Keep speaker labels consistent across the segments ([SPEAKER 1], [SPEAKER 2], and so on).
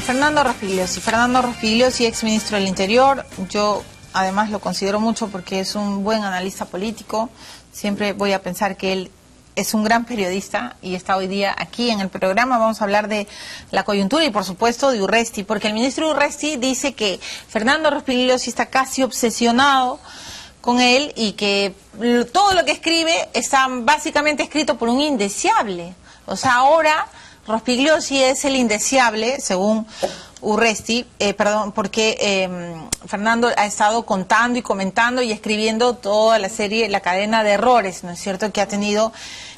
[SPEAKER 1] Fernando Rospigliosi, ex ministro del Interior. Yo además lo considero mucho porque es un buen analista político. Siempre voy a pensar que él es un gran periodista y está hoy día aquí en el programa. Vamos a hablar de la coyuntura y por supuesto de Urresti, porque el ministro Urresti dice que Fernando Rospigliosi está casi obsesionado con él y que todo lo que escribe está básicamente escrito por un indeseable. O sea, ahora Rospigliosi es el indeseable, según Urresti, porque Fernando ha estado contando y comentando y escribiendo toda la serie, la cadena de errores, ¿no es cierto?, que ha tenido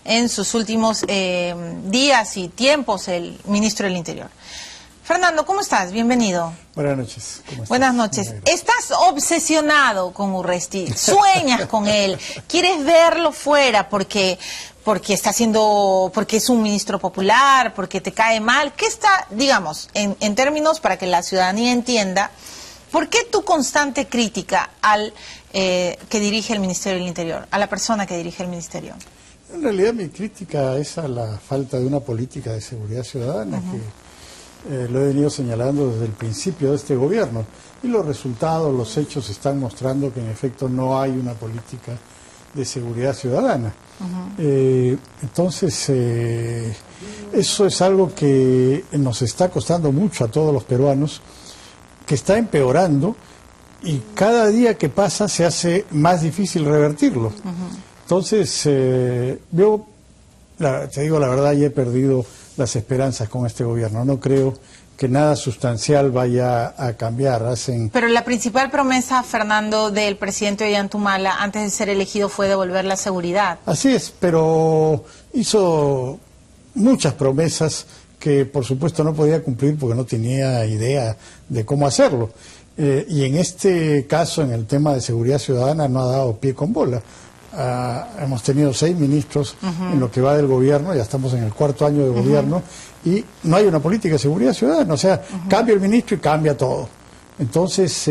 [SPEAKER 1] en sus últimos días y tiempos el ministro del Interior. Fernando, ¿cómo estás? Bienvenido.
[SPEAKER 2] Buenas noches. ¿Cómo estás?
[SPEAKER 1] Buenas noches. Estás obsesionado con Urresti, sueñas con él, quieres verlo fuera porque está haciendo, porque es un ministro popular, porque te cae mal. ¿Qué está, digamos, en términos para que la ciudadanía entienda, por qué tu constante crítica al que dirige el Ministerio del Interior, a la persona que dirige el Ministerio?
[SPEAKER 2] En realidad mi crítica es a la falta de una política de seguridad ciudadana que lo he venido señalando desde el principio de este gobierno. Y los resultados, los hechos están mostrando que en efecto no hay una política de seguridad ciudadana. Entonces, eso es algo que nos está costando mucho a todos los peruanos, que está empeorando y cada día que pasa se hace más difícil revertirlo. Entonces, yo, te digo la verdad, ya he perdido las esperanzas con este gobierno. No creo que nada sustancial vaya a cambiar.
[SPEAKER 1] Pero la principal promesa, Fernando, del presidente Ollantumala antes de ser elegido fue devolver la seguridad.
[SPEAKER 2] Así es, pero hizo muchas promesas que por supuesto no podía cumplir porque no tenía idea de cómo hacerlo. Y en este caso, en el tema de seguridad ciudadana, no ha dado pie con bola. Hemos tenido 6 ministros en lo que va del gobierno, ya estamos en el 4º año de gobierno y no hay una política de seguridad ciudadana, o sea, cambia el ministro y cambia todo. Entonces...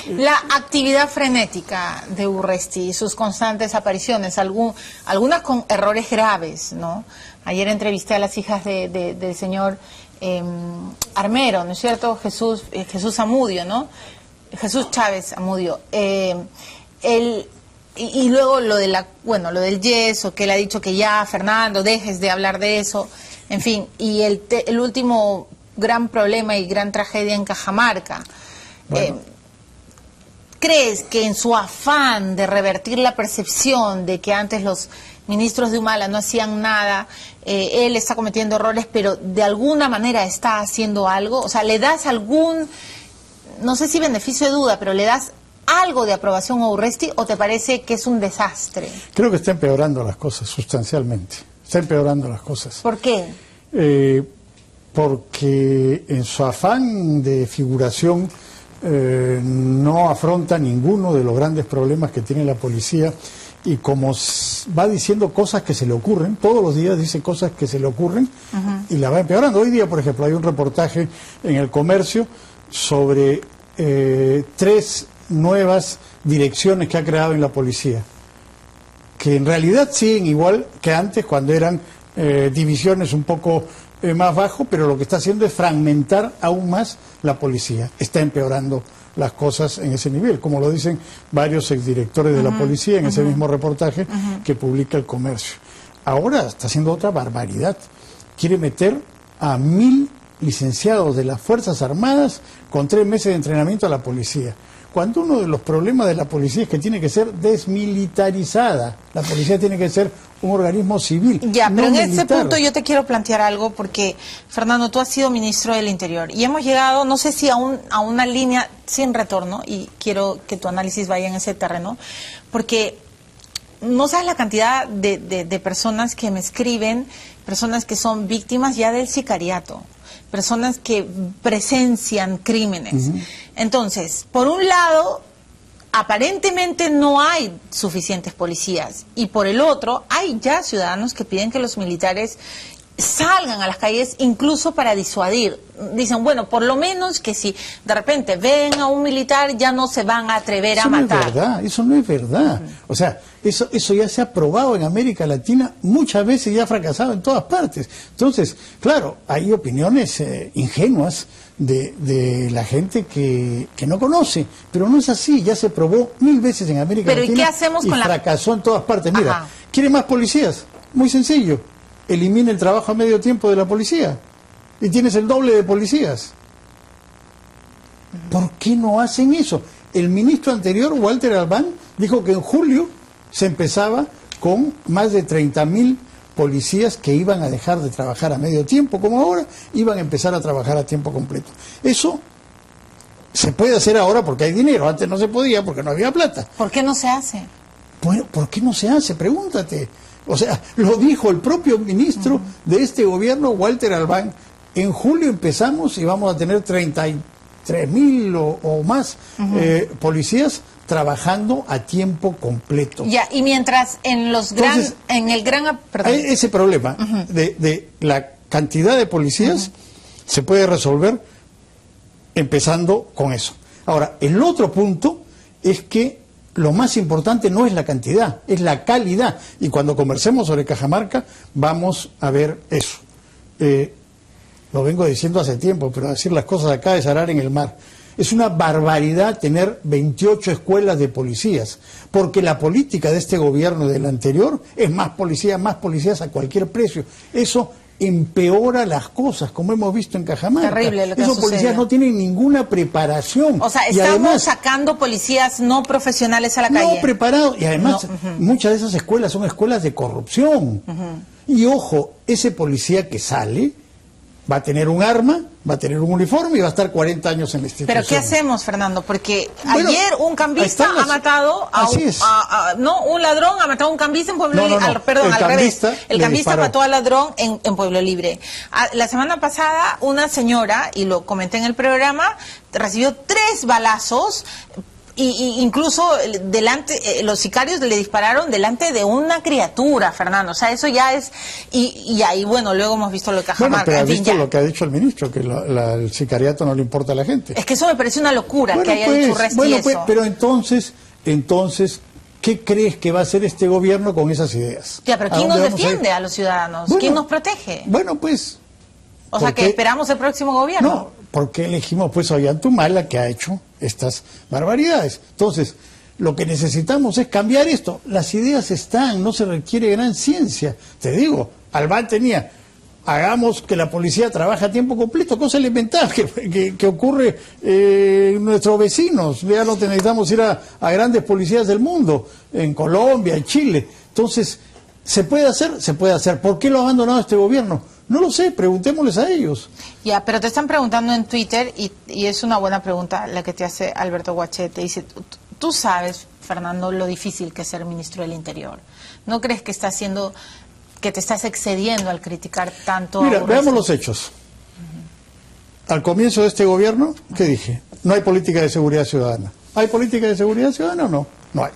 [SPEAKER 1] la actividad frenética de Urresti y sus constantes apariciones, algunas con errores graves, ¿no? Ayer entrevisté a las hijas del señor Armero, ¿no es cierto? Jesús Amudio, ¿no? Jesús Chávez Amudio. Y luego lo del yeso, que él ha dicho que ya, Fernando, dejes de hablar de eso, en fin, y el último gran problema y gran tragedia en Cajamarca. Bueno. ¿Crees que en su afán de revertir la percepción de que antes los ministros de Humala no hacían nada, él está cometiendo errores, pero de alguna manera está haciendo algo? O sea, ¿le das algún, no sé si beneficio de duda, pero le das algo de aprobación a Urresti o te parece que es un desastre?
[SPEAKER 2] Creo que está empeorando las cosas sustancialmente. Está empeorando las cosas.
[SPEAKER 1] ¿Por qué?
[SPEAKER 2] Porque en su afán de figuración no afronta ninguno de los grandes problemas que tiene la policía y como va diciendo cosas que se le ocurren, todos los días dice cosas que se le ocurren y la va empeorando. Hoy día, por ejemplo, hay un reportaje en El Comercio sobre 3 nuevas direcciones que ha creado en la policía, que en realidad siguen igual que antes cuando eran divisiones un poco más bajo, pero lo que está haciendo es fragmentar aún más la policía. Está empeorando las cosas en ese nivel, como lo dicen varios exdirectores de la policía en ese mismo reportaje que publica El Comercio. Ahora está haciendo otra barbaridad. Quiere meter a 1000 licenciados de las Fuerzas Armadas con 3 meses de entrenamiento a la policía. Cuando uno de los problemas de la policía es que tiene que ser desmilitarizada. La policía tiene que ser un organismo civil.
[SPEAKER 1] Ya, pero
[SPEAKER 2] no
[SPEAKER 1] en
[SPEAKER 2] militar.
[SPEAKER 1] ese punto yo te quiero plantear algo porque, Fernando, tú has sido ministro del Interior y hemos llegado, no sé si a una línea sin retorno, y quiero que tu análisis vaya en ese terreno, porque no sabes la cantidad de personas que me escriben, personas que son víctimas ya del sicariato, personas que presencian crímenes. Entonces, por un lado, aparentemente no hay suficientes policías y por el otro, hay ya ciudadanos que piden que los militares salgan a las calles incluso para disuadir. Dicen, bueno, por lo menos que si de repente ven a un militar ya no se van a atrever a matar.
[SPEAKER 2] Eso no es verdad, eso no es verdad. O sea, Eso ya se ha probado en América Latina muchas veces y ha fracasado en todas partes. Entonces, claro, hay opiniones ingenuas de la gente que no conoce, pero no es así, ya se probó 1000 veces en América Latina.
[SPEAKER 1] ¿Pero y qué hacemos con
[SPEAKER 2] fracasó en todas partes? Mira,
[SPEAKER 1] Ajá.
[SPEAKER 2] ¿quiere más policías? Muy sencillo, elimina el trabajo a medio tiempo de la policía y tienes el doble de policías. ¿Por qué no hacen eso? El ministro anterior, Walter Albán, dijo que en julio se empezaba con más de 30.000 policías que iban a dejar de trabajar a medio tiempo, como ahora, iban a empezar a trabajar a tiempo completo. Eso se puede hacer ahora porque hay dinero, antes no se podía porque no había plata.
[SPEAKER 1] ¿Por qué no se hace?
[SPEAKER 2] Bueno, ¿por qué no se hace? Pregúntate. O sea, lo dijo el propio ministro de este gobierno, Walter Albán. En julio empezamos y vamos a tener 33.000 o más policías trabajando a tiempo completo.
[SPEAKER 1] Ya, y mientras
[SPEAKER 2] Entonces,
[SPEAKER 1] perdón.
[SPEAKER 2] Ese problema de la cantidad de policías se puede resolver empezando con eso. Ahora, el otro punto es que lo más importante no es la cantidad, es la calidad. Y cuando conversemos sobre Cajamarca, vamos a ver eso. Lo vengo diciendo hace tiempo, pero decir las cosas acá es arar en el mar. Es una barbaridad tener 28 escuelas de policías, porque la política de este gobierno y del anterior es más policías a cualquier precio. Eso empeora las cosas, como hemos visto en Cajamarca.
[SPEAKER 1] Terrible lo que
[SPEAKER 2] Esos policías no tienen ninguna preparación.
[SPEAKER 1] O sea,
[SPEAKER 2] y
[SPEAKER 1] estamos
[SPEAKER 2] además,
[SPEAKER 1] sacando policías no profesionales a la calle.
[SPEAKER 2] no preparados. Y además, muchas de esas escuelas son escuelas de corrupción. Y ojo, ese policía que sale va a tener un arma, va a tener un uniforme y va a estar 40 años en la institución.
[SPEAKER 1] ¿Pero qué hacemos, Fernando? Porque
[SPEAKER 2] bueno,
[SPEAKER 1] ayer un cambista ha matado un ladrón ha matado a un cambista en Pueblo Libre. Perdón, al revés. El cambista mató al ladrón en Pueblo Libre. La semana pasada una señora, y lo comenté en el programa, recibió 3 balazos. Y incluso los sicarios le dispararon delante de una criatura, Fernando. O sea, eso ya es... Y ahí, bueno, luego hemos visto lo de Cajamarca.
[SPEAKER 2] Bueno, pero has visto lo que ha dicho el ministro, que el sicariato no le importa a la gente.
[SPEAKER 1] Es que eso me parece una locura, que haya dicho Urresti eso.
[SPEAKER 2] Pero entonces, ¿qué crees que va a hacer este gobierno con esas ideas?
[SPEAKER 1] Ya, pero ¿quién nos defiende a los ciudadanos? Bueno, ¿quién nos protege?
[SPEAKER 2] Bueno, pues...
[SPEAKER 1] O sea, que esperamos el próximo gobierno.
[SPEAKER 2] No, porque elegimos pues a Ollantumala, que ha hecho estas barbaridades. Entonces, lo que necesitamos es cambiar esto. Las ideas están, no se requiere gran ciencia. Te digo, Albán tenía, hagamos que la policía trabaje a tiempo completo, cosa elemental que ocurre en nuestros vecinos. Ya no necesitamos ir a grandes policías del mundo, en Colombia, en Chile. Entonces, ¿se puede hacer? Se puede hacer. ¿Por qué lo ha abandonado este gobierno? No lo sé, preguntémosles a ellos.
[SPEAKER 1] Ya, pero te están preguntando en Twitter, y es una buena pregunta la que te hace Alberto Guachete. Dice, tú sabes, Fernando, lo difícil que es ser ministro del Interior. ¿No crees que que te estás excediendo al criticar tanto?
[SPEAKER 2] Mira, veamos los hechos. Al comienzo de este gobierno, ¿qué dije? No hay política de seguridad ciudadana. ¿Hay política de seguridad ciudadana o no? No hay.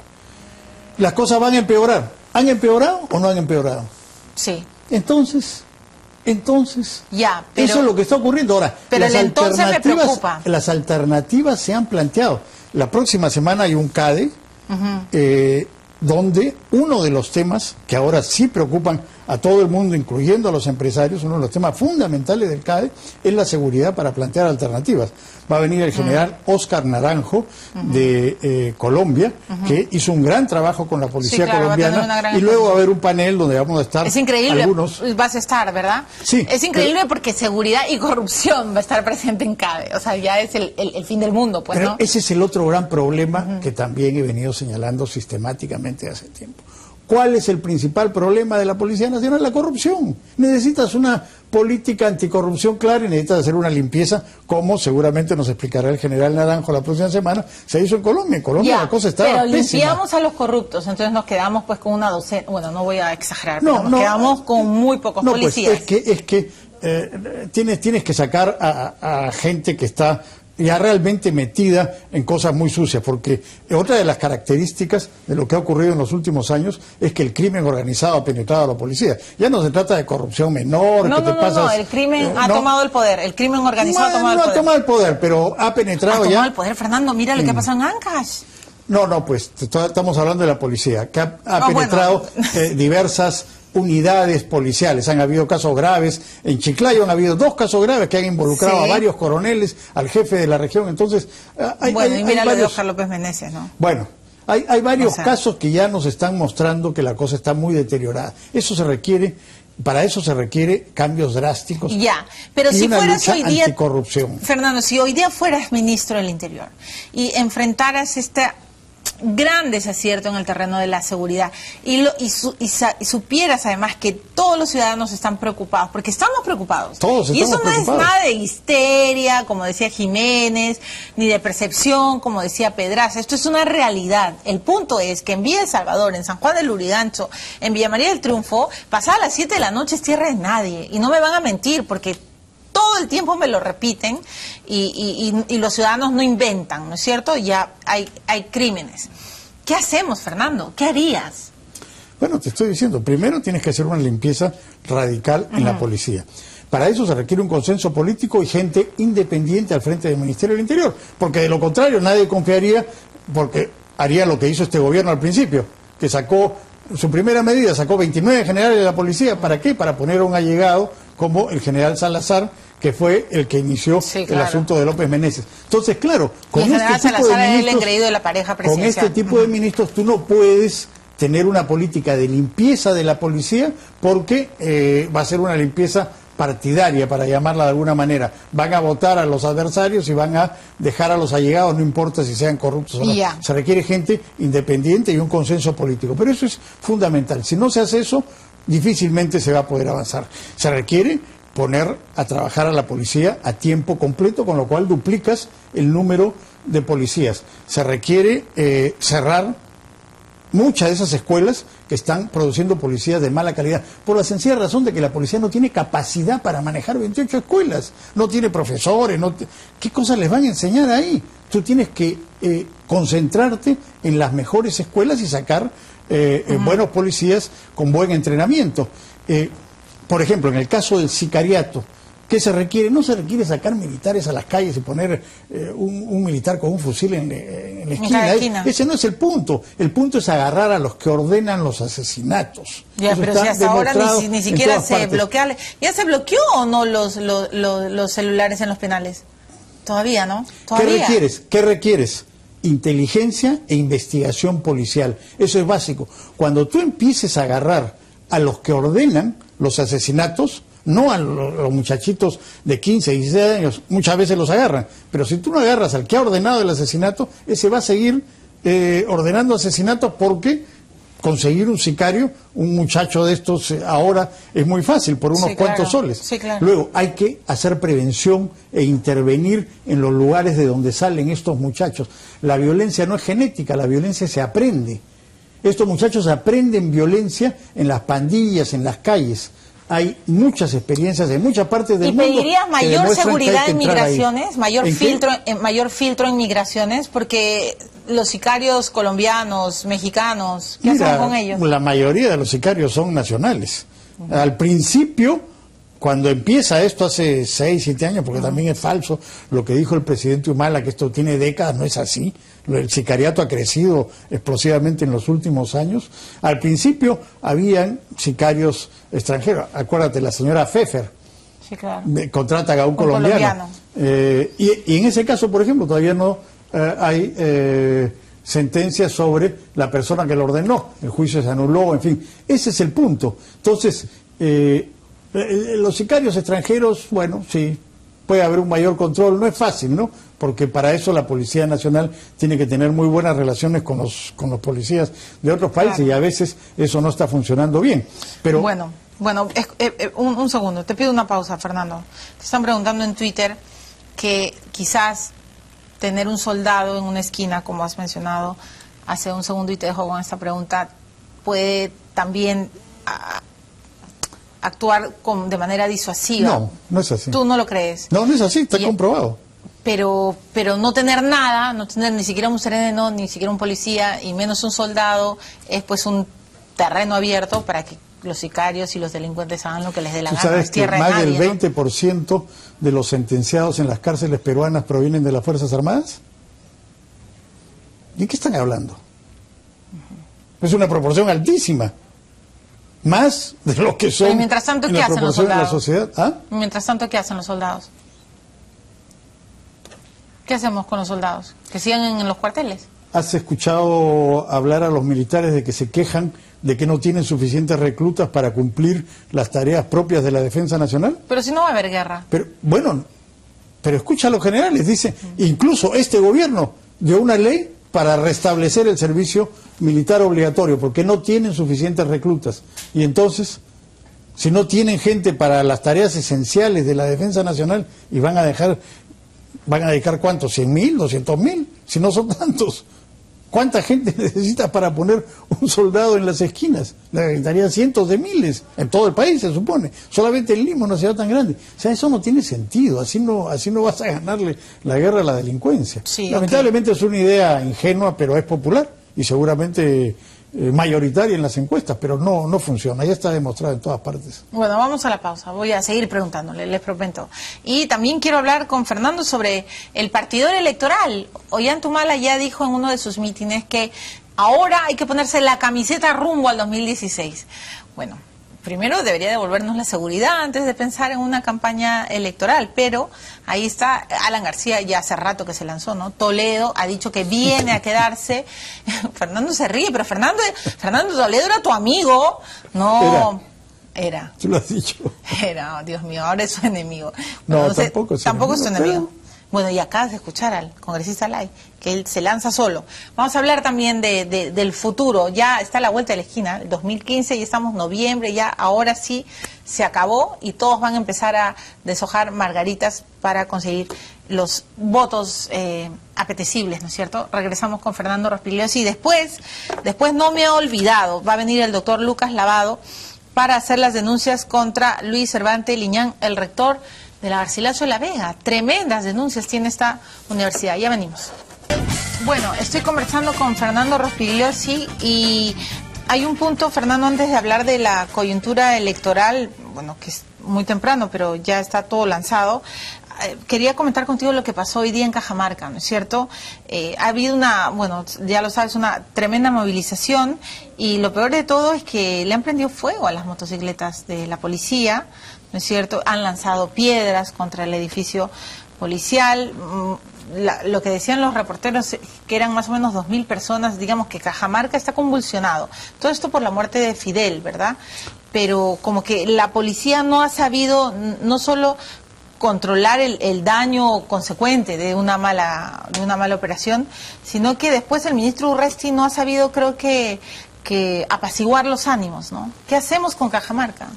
[SPEAKER 2] Las cosas van a empeorar. ¿Han empeorado o no han empeorado?
[SPEAKER 1] Sí.
[SPEAKER 2] Entonces,
[SPEAKER 1] ya, pero,
[SPEAKER 2] eso es lo que está ocurriendo ahora.
[SPEAKER 1] Pero entonces me preocupa.
[SPEAKER 2] Las alternativas se han planteado. La próxima semana hay un CADE donde uno de los temas que ahora sí preocupan a todo el mundo, incluyendo a los empresarios, uno de los temas fundamentales del CADE es la seguridad para plantear alternativas. Va a venir el general Oscar Naranjo de Colombia, que hizo un gran trabajo con la policía colombiana, y luego va a haber un panel donde vamos a estar.
[SPEAKER 1] Es increíble,
[SPEAKER 2] algunos.
[SPEAKER 1] Vas a estar, ¿verdad?
[SPEAKER 2] Sí.
[SPEAKER 1] Es increíble porque seguridad y corrupción va a estar presente en CADE, o sea, ya es el fin del mundo, pues,
[SPEAKER 2] pero
[SPEAKER 1] ¿no?
[SPEAKER 2] Ese es el otro gran problema que también he venido señalando sistemáticamente hace tiempo. ¿Cuál es el principal problema de la Policía Nacional? La corrupción. Necesitas una política anticorrupción clara y necesitas hacer una limpieza, como seguramente nos explicará el general Naranjo la próxima semana. Se hizo en Colombia. En Colombia la cosa estaba
[SPEAKER 1] pero
[SPEAKER 2] pésima.
[SPEAKER 1] Limpiamos a los corruptos, entonces nos quedamos pues con una docena, bueno, no voy a exagerar, pero nos quedamos con muy pocos policías.
[SPEAKER 2] Pues es que tienes que sacar a gente que está ya realmente metida en cosas muy sucias, porque otra de las características de lo que ha ocurrido en los últimos años es que el crimen organizado ha penetrado a la policía. Ya no se trata de corrupción menor,
[SPEAKER 1] No, el crimen ha tomado el poder, el crimen organizado ha tomado el poder.
[SPEAKER 2] No ha tomado el poder, pero ha penetrado ya.
[SPEAKER 1] Ha tomado el poder, Fernando, mira lo que ha pasado en Ancash.
[SPEAKER 2] No, pues estamos hablando de la policía, que ha penetrado diversas unidades policiales. Han habido casos graves. En Chiclayo han habido 2 casos graves que han involucrado a varios coroneles, al jefe de la región. Entonces,
[SPEAKER 1] y mira lo de Oscar López Meneses, ¿no?
[SPEAKER 2] Bueno, hay varios casos que ya nos están mostrando que la cosa está muy deteriorada. Para eso se requiere cambios drásticos.
[SPEAKER 1] Ya, pero si fueras hoy día,
[SPEAKER 2] anticorrupción.
[SPEAKER 1] Fernando, si hoy día fueras ministro del Interior y enfrentaras este gran desacierto en el terreno de la seguridad y supieras además que todos los ciudadanos están preocupados, porque estamos preocupados.
[SPEAKER 2] Todos
[SPEAKER 1] y eso no
[SPEAKER 2] preocupados.
[SPEAKER 1] Es nada de histeria, como decía Jiménez, ni de percepción, como decía Pedraza. Esto es una realidad. El punto es que en Villa de Salvador, en San Juan del Lurigancho, en Villa María del Triunfo, pasada las 7 de la noche es tierra de nadie. Y no me van a mentir, porque todo el tiempo me lo repiten y los ciudadanos no inventan, ¿no es cierto? Ya hay crímenes. ¿Qué hacemos, Fernando? ¿Qué harías?
[SPEAKER 2] Bueno, te estoy diciendo, primero tienes que hacer una limpieza radical en la policía. Para eso se requiere un consenso político y gente independiente al frente del Ministerio del Interior, porque de lo contrario nadie confiaría, porque haría lo que hizo este gobierno al principio, que sacó su primera medida, sacó 29 generales de la policía. ¿Para qué? Para poner a un allegado como el general Salazar, que fue el que inició el asunto de López Meneses. Entonces, claro, con este tipo de ministros,
[SPEAKER 1] de la pareja presidencial.
[SPEAKER 2] Con este tipo de ministros tú no puedes tener una política de limpieza de la policía, porque va a ser una limpieza partidaria, para llamarla de alguna manera. Van a votar a los adversarios y van a dejar a los allegados, no importa si sean corruptos o no. Se requiere gente independiente y un consenso político. Pero eso es fundamental. Si no se hace eso, difícilmente se va a poder avanzar. Se requiere poner a trabajar a la policía a tiempo completo, con lo cual duplicas el número de policías. Se requiere cerrar muchas de esas escuelas que están produciendo policías de mala calidad, por la sencilla razón de que la policía no tiene capacidad para manejar 28 escuelas, no tiene profesores, ¿qué cosas les van a enseñar ahí? Tú tienes que concentrarte en las mejores escuelas y sacar buenos policías con buen entrenamiento. Por ejemplo, en el caso del sicariato, ¿qué se requiere? No se requiere sacar militares a las calles y poner un militar con un fusil en la esquina. Ese no es el punto. El punto es agarrar a los que ordenan los asesinatos.
[SPEAKER 1] Ya, pero si hasta ahora ni siquiera se bloquea. ¿Ya se bloqueó o no los celulares en los penales? Todavía, ¿no? ¿Todavía?
[SPEAKER 2] ¿Qué requieres? Inteligencia e investigación policial. Eso es básico. Cuando tú empieces a agarrar a los que ordenan los asesinatos, no a los muchachitos de 15, 16 años, muchas veces los agarran, pero si tú no agarras al que ha ordenado el asesinato, ese va a seguir ordenando asesinatos, porque conseguir un sicario, un muchacho de estos ahora es muy fácil, por unos cuantos soles. Luego hay que hacer prevención e intervenir en los lugares de donde salen estos muchachos. La violencia no es genética, la violencia se aprende. Estos muchachos aprenden violencia en las pandillas, en las calles. Hay muchas experiencias en muchas partes del mundo.
[SPEAKER 1] ¿Y pedirías mayor seguridad en migraciones, mayor filtro en migraciones? Porque los sicarios colombianos, mexicanos, ¿qué hacen con ellos?
[SPEAKER 2] La mayoría de los sicarios son nacionales. Al principio, cuando empieza esto hace 6, 7 años, porque también es falso lo que dijo el presidente Humala, que esto tiene décadas, no es así. El sicariato ha crecido explosivamente en los últimos años. Al principio habían sicarios extranjeros. Acuérdate, la señora Pfeffer contrata a un colombiano. Y en ese caso, por ejemplo, todavía no hay sentencia sobre la persona que lo ordenó. El juicio se anuló, en fin. Ese es el punto. Entonces, los sicarios extranjeros, bueno, sí, puede haber un mayor control. No es fácil, ¿no? Porque para eso la Policía Nacional tiene que tener muy buenas relaciones con los policías de otros países, y a veces eso no está funcionando bien. Pero
[SPEAKER 1] Bueno, un segundo, te pido una pausa, Fernando. Te están preguntando en Twitter que quizás tener un soldado en una esquina, como has mencionado hace un segundo, y te dejo con esta pregunta, puede también actuar de manera disuasiva.
[SPEAKER 2] No, no es así.
[SPEAKER 1] ¿Tú no lo crees?
[SPEAKER 2] No, no es así, está comprobado.
[SPEAKER 1] Pero no tener nada, no tener ni siquiera un sereno, ni siquiera un policía, y menos un soldado, es pues un terreno abierto para que los sicarios y los delincuentes hagan lo que les dé la gana.
[SPEAKER 2] ¿Tú sabes que más del 20% de los sentenciados en las cárceles peruanas provienen de las Fuerzas Armadas? ¿De qué están hablando? Es una proporción altísima. Más de lo que son.
[SPEAKER 1] Pero mientras tanto, ¿qué hacen los
[SPEAKER 2] de la
[SPEAKER 1] soldados?
[SPEAKER 2] sociedad. ¿Ah?
[SPEAKER 1] Mientras tanto, ¿qué hacen los soldados? ¿Qué hacemos con los soldados? ¿Que sigan en los cuarteles?
[SPEAKER 2] ¿Has escuchado hablar a los militares de que se quejan de que no tienen suficientes reclutas para cumplir las tareas propias de la defensa nacional?
[SPEAKER 1] Pero si no va a haber guerra.
[SPEAKER 2] Pero, bueno, pero escucha a los generales, dice, incluso este gobierno dio una ley para restablecer el servicio militar obligatorio, porque no tienen suficientes reclutas. Y entonces, si no tienen gente para las tareas esenciales de la defensa nacional, y van a dedicar ¿cuántos? ¿100.000? ¿200.000? Si no son tantos. ¿Cuánta gente necesitas para poner un soldado en las esquinas? Necesitarían cientos de miles en todo el país, se supone. Solamente en Lima, una ciudad tan grande. O sea, eso no tiene sentido. Así no vas a ganarle la guerra a la delincuencia.
[SPEAKER 1] Sí,
[SPEAKER 2] lamentablemente es una idea ingenua, pero es popular y seguramente mayoritaria en las encuestas, pero no funciona. Ya está demostrado en todas partes.
[SPEAKER 1] Bueno, vamos a la pausa. Voy a seguir preguntándole, les prometo. Y también quiero hablar con Fernando sobre el partidor electoral. Ollantumala ya dijo en uno de sus mítines que ahora hay que ponerse la camiseta rumbo al 2016. Bueno, primero debería devolvernos la seguridad antes de pensar en una campaña electoral, pero ahí está Alan García, ya hace rato que se lanzó, ¿no? Toledo ha dicho que viene a quedarse. Fernando se ríe, pero Fernando Toledo era tu amigo, no... Era.
[SPEAKER 2] Tú lo has dicho.
[SPEAKER 1] Era, Dios mío, ahora es su enemigo.
[SPEAKER 2] Bueno, no, tampoco
[SPEAKER 1] es su enemigo. Bueno, y acabas de escuchar al congresista Lai, que él se lanza solo. Vamos a hablar también del futuro. Ya está a la vuelta de la esquina, el 2015, ya estamos en noviembre, ya ahora sí se acabó y todos van a empezar a deshojar margaritas para conseguir los votos apetecibles, ¿no es cierto? Regresamos con Fernando Rospigliosi y después no me he olvidado, va a venir el doctor Lucas Lavado para hacer las denuncias contra Luis Cervantes Liñán, el rector de la Garcilaso de la Vega. Tremendas denuncias tiene esta universidad. Ya venimos. Bueno, estoy conversando con Fernando Rospigliosi y hay un punto, Fernando, antes de hablar de la coyuntura electoral, bueno, que es muy temprano, pero ya está todo lanzado. Quería comentar contigo lo que pasó hoy día en Cajamarca, ¿no es cierto? Ha habido bueno, ya lo sabes, una tremenda movilización y lo peor de todo es que le han prendido fuego a las motocicletas de la policía, ¿no es cierto? Han lanzado piedras contra el edificio policial. Lo que decían los reporteros, que eran más o menos 2.000 personas, digamos que Cajamarca está convulsionado. Todo esto por la muerte de Fidel, ¿verdad? Pero como que la policía no ha sabido, no solo controlar el daño consecuente de una mala operación, sino que después el ministro Urresti no ha sabido, creo que apaciguar los ánimos, ¿no? ¿Qué hacemos con Cajamarca?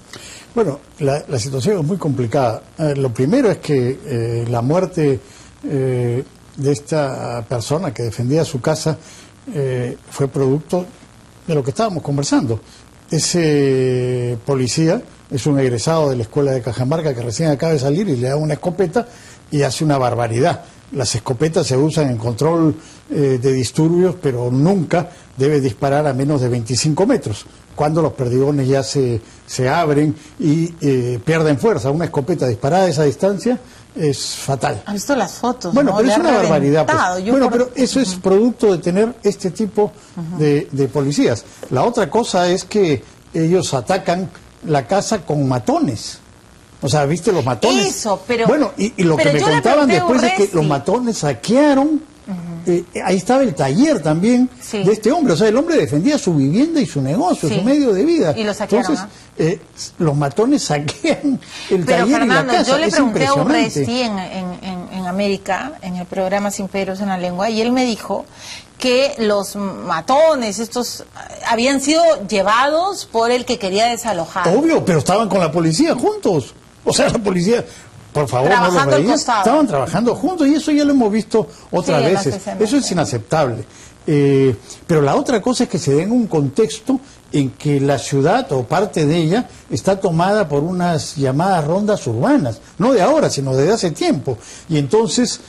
[SPEAKER 2] Bueno, la situación es muy complicada. Lo primero es que la muerte de esta persona que defendía su casa fue producto de lo que estábamos conversando. Ese policía es un egresado de la escuela de Cajamarca que recién acaba de salir y le da una escopeta y hace una barbaridad. Las escopetas se usan en control de disturbios, pero nunca debe disparar a menos de 25 metros, cuando los perdigones ya se abren y pierden fuerza. Una escopeta disparada a esa distancia es fatal.
[SPEAKER 1] ¿Han visto las fotos?
[SPEAKER 2] Bueno,
[SPEAKER 1] ¿no?
[SPEAKER 2] pero es una barbaridad. Pues. Bueno, pero eso es producto de tener este tipo de policías. La otra cosa es que ellos atacan la casa con matones. O sea, ¿viste los matones?
[SPEAKER 1] Eso, pero...
[SPEAKER 2] Bueno, y lo que me contaban después es que los matones saquearon, ahí estaba el taller también de este hombre. O sea, el hombre defendía su vivienda y su negocio, su medio de vida.
[SPEAKER 1] Y lo saquearon.
[SPEAKER 2] Entonces, los matones saquean el taller
[SPEAKER 1] Fernando,
[SPEAKER 2] y la casa.
[SPEAKER 1] Yo le pregunté a Urresti
[SPEAKER 2] en
[SPEAKER 1] América, en el programa Sin Peros en la Lengua, y él me dijo que los matones, estos, habían sido llevados por el que quería desalojar.
[SPEAKER 2] Obvio, pero estaban con la policía juntos. O sea, la policía, por favor,
[SPEAKER 1] trabajando
[SPEAKER 2] no los veía. Estaban trabajando juntos y eso ya lo hemos visto otras veces. Eso es inaceptable. Pero la otra cosa es que se dé en un contexto en que la ciudad o parte de ella está tomada por unas llamadas rondas urbanas, no de ahora, sino desde hace tiempo. Y entonces,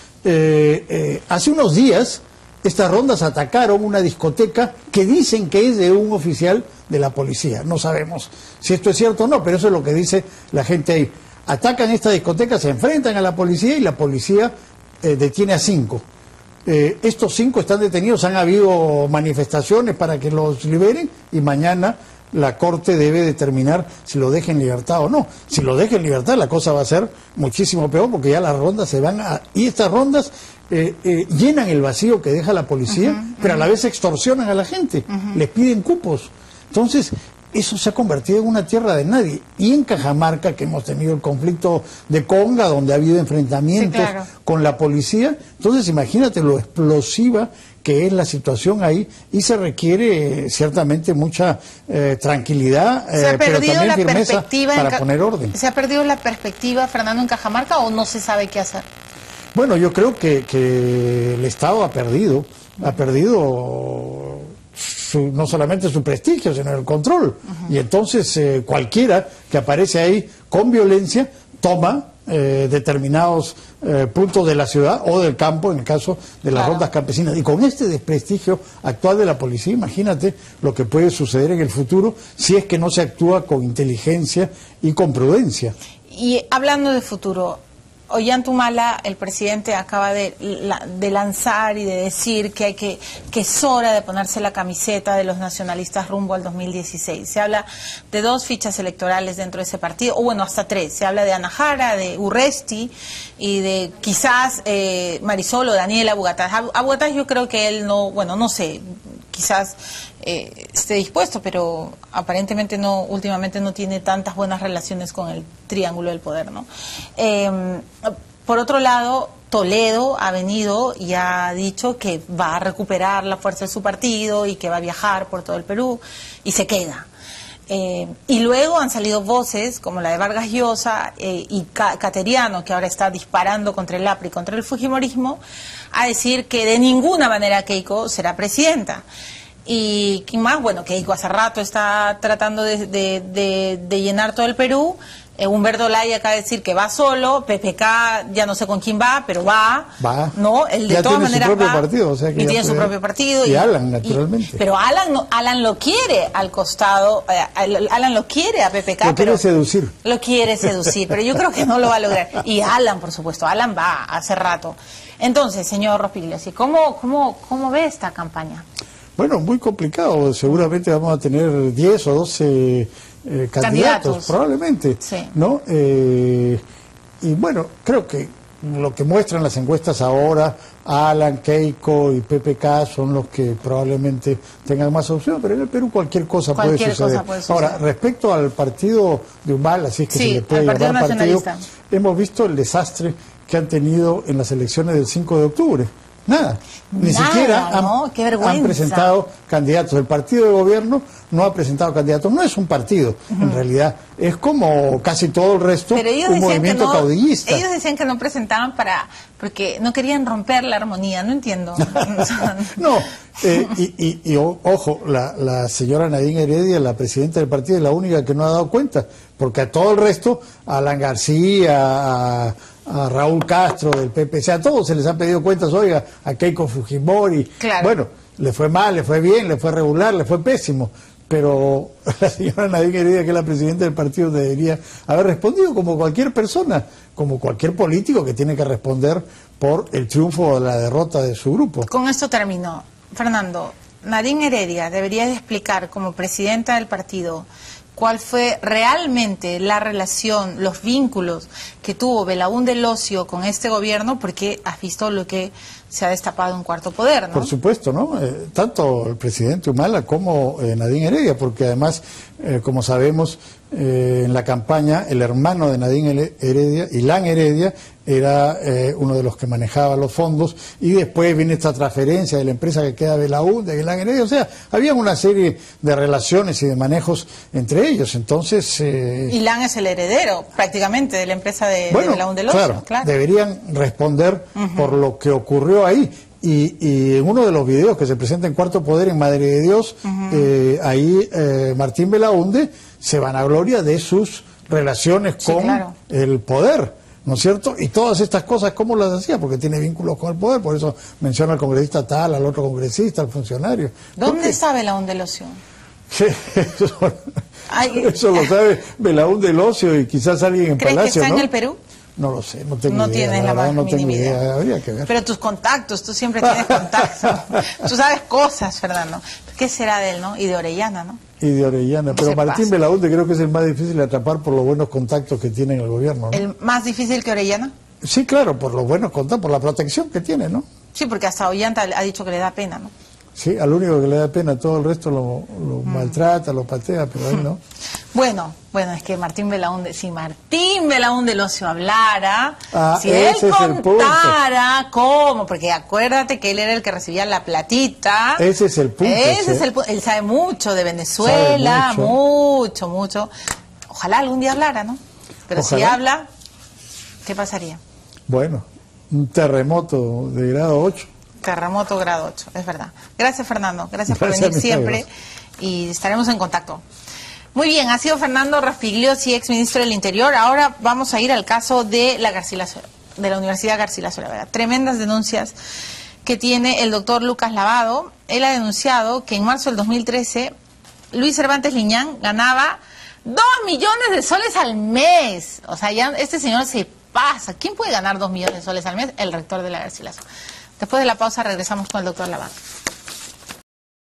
[SPEAKER 2] hace unos días, estas rondas atacaron una discoteca que dicen que es de un oficial de la policía. No sabemos si esto es cierto o no, pero eso es lo que dice la gente ahí. Atacan esta discoteca, se enfrentan a la policía y la policía detiene a 5. estos 5 están detenidos, han habido manifestaciones para que los liberen y mañana la Corte debe determinar si lo deja en libertad o no. Si lo deja en libertad la cosa va a ser muchísimo peor porque ya las rondas se van a... Y estas rondas llenan el vacío que deja la policía, pero a la vez extorsionan a la gente, les piden cupos. Entonces, eso se ha convertido en una tierra de nadie. Y en Cajamarca, que hemos tenido el conflicto de Conga, donde ha habido enfrentamientos con la policía, entonces imagínate lo explosiva que es la situación ahí, y se requiere ciertamente mucha tranquilidad, pero también firmeza para poner orden.
[SPEAKER 1] ¿Se ha perdido la perspectiva, Fernando, en Cajamarca, o no se sabe qué hacer?
[SPEAKER 2] Bueno, yo creo que el Estado ha perdido no solamente su prestigio, sino el control. Y entonces cualquiera que aparece ahí con violencia toma determinados puntos de la ciudad o del campo, en el caso de las rondas campesinas. Y con este desprestigio actual de la policía, imagínate lo que puede suceder en el futuro si es que no se actúa con inteligencia y con prudencia.
[SPEAKER 1] Y hablando de futuro, Ollanta, el presidente, acaba de lanzar y de decir que es hora de ponerse la camiseta de los nacionalistas rumbo al 2016. Se habla de 2 fichas electorales dentro de ese partido, o bueno, hasta 3. Se habla de Ana Jara, de Urresti y de quizás Marisol o Daniela Bugatás. A Bugatás yo creo que él no, bueno, no sé, quizás esté dispuesto, pero aparentemente no, últimamente no tiene tantas buenas relaciones con el triángulo del poder, ¿no? Por otro lado, Toledo ha venido y ha dicho que va a recuperar la fuerza de su partido y que va a viajar por todo el Perú y se queda. Y luego han salido voces como la de Vargas Llosa y Cateriano, que ahora está disparando contra el APRA y contra el fujimorismo, a decir que de ninguna manera Keiko será presidenta. Y ¿quién más? Bueno, Keiko hace rato está tratando de llenar todo el Perú. Humberto Olaya acaba de decir que va solo. PPK ya no sé con quién va, pero va. ¿No? Él de todas maneras va.
[SPEAKER 2] Partido, o sea que
[SPEAKER 1] y tiene su propio partido.
[SPEAKER 2] Y Alan, naturalmente.
[SPEAKER 1] Pero Alan lo quiere al costado. Alan lo quiere a PPK.
[SPEAKER 2] Lo quiere seducir.
[SPEAKER 1] Lo quiere seducir, pero yo creo que no lo va a lograr. Y Alan, por supuesto. Alan va hace rato. Entonces, señor Rospigliosi, ¿cómo ve esta campaña?
[SPEAKER 2] Bueno, muy complicado. Seguramente vamos a tener 10 o 12 candidatos, probablemente, ¿no? Y bueno, creo que lo que muestran las encuestas ahora, Alan, Keiko y PPK son los que probablemente tengan más opción, pero en el Perú cualquier cosa puede suceder. Ahora, respecto al partido de Humala, así es que se le puede llamar partido, hemos visto el desastre que han tenido en las elecciones del 5 de octubre. Nada, ni siquiera han presentado candidatos. El partido de gobierno no ha presentado candidatos. No es un partido, en realidad. Es como casi todo el resto, un movimiento caudillista.
[SPEAKER 1] Ellos decían que no presentaban porque no querían romper la armonía. No entiendo.
[SPEAKER 2] No, ojo, la señora Nadine Heredia, la presidenta del partido, es la única que no ha dado cuenta, porque a todo el resto, a Alan García, a Raúl Castro del PPC, a todos se les han pedido cuentas, oiga, a Keiko Fujimori, bueno, le fue mal, le fue bien, le fue regular, le fue pésimo, pero la señora Nadine Heredia, que es la presidenta del partido, debería haber respondido como cualquier persona, como cualquier político que tiene que responder por el triunfo o la derrota de su grupo.
[SPEAKER 1] Con esto termino. Fernando, Nadine Heredia debería de explicar como presidenta del partido cuál fue realmente la relación, los vínculos que tuvo Belaúnde Locio con este gobierno, porque has visto lo que se ha destapado en Cuarto Poder, ¿no?
[SPEAKER 2] Por supuesto, ¿no? Tanto el presidente Humala como Nadine Heredia, porque además, como sabemos, en la campaña, el hermano de Nadine Heredia, Ilan Heredia, era uno de los que manejaba los fondos, y después viene esta transferencia de la empresa que queda Belaúnde, Ilan Heredia, o sea, había una serie de relaciones y de manejos entre ellos, entonces...
[SPEAKER 1] Ilan es el heredero, prácticamente, de la empresa de Belaúnde Locio.
[SPEAKER 2] Claro, deberían responder por lo que ocurrió ahí. Y en uno de los videos que se presenta en Cuarto Poder en Madre de Dios, ahí Martín Belaúnde se vanagloria de sus relaciones con el poder, ¿no es cierto? Y todas estas cosas, ¿cómo las hacía? Porque tiene vínculos con el poder, por eso menciona al congresista tal, al otro congresista, al funcionario.
[SPEAKER 1] ¿Dónde está Belaúnde Locio?
[SPEAKER 2] Eso lo sabe Belaúnde Locio y quizás alguien en
[SPEAKER 1] ¿Crees
[SPEAKER 2] Palacio,
[SPEAKER 1] que está
[SPEAKER 2] ¿no?
[SPEAKER 1] en el Perú?
[SPEAKER 2] No lo sé, no tengo
[SPEAKER 1] No
[SPEAKER 2] idea.
[SPEAKER 1] tienes la más
[SPEAKER 2] no tengo
[SPEAKER 1] mínima idea.
[SPEAKER 2] idea, habría que ver.
[SPEAKER 1] Pero tus contactos, tú siempre tienes contactos. Tú sabes cosas, Fernando. ¿Qué será de él, no? Y de Orellana, ¿no?
[SPEAKER 2] Y de Orellana. Pero Martín Belaúnde creo que es el más difícil de atrapar por los buenos contactos que tiene en el gobierno, ¿no?
[SPEAKER 1] ¿El más difícil que Orellana?
[SPEAKER 2] Sí, claro, por los buenos contactos, por la protección que tiene, ¿no?
[SPEAKER 1] Sí, porque hasta Ollanta ha dicho que le da pena, ¿no?
[SPEAKER 2] Sí, al único que le da pena, todo el resto lo maltrata, lo patea, pero a él no.
[SPEAKER 1] Bueno, es que Martín Belaúnde, si Martín Belaúnde Locio hablara, si él
[SPEAKER 2] ese es
[SPEAKER 1] contara cómo, porque acuérdate que él era el que recibía la platita.
[SPEAKER 2] Ese es el punto.
[SPEAKER 1] Ese es el punto. Él sabe mucho de Venezuela, mucho. Ojalá algún día hablara, ¿no? Pero si habla, ¿qué pasaría?
[SPEAKER 2] Bueno, un terremoto de grado 8.
[SPEAKER 1] Terremoto grado 8, es verdad. Gracias, Fernando. Gracias por venir siempre y estaremos en contacto. Muy bien, ha sido Fernando Rospigliosi, ex ministro del Interior. Ahora vamos a ir al caso de la Universidad Garcilaso de la Vega. Tremendas denuncias que tiene el doctor Lucas Lavado. Él ha denunciado que en marzo del 2013 Luis Cervantes Liñán ganaba 2 millones de soles al mes. O sea, ya este señor se pasa. ¿Quién puede ganar 2 millones de soles al mes? El rector de la Garcilaso. Después de la pausa regresamos con el doctor Lavado.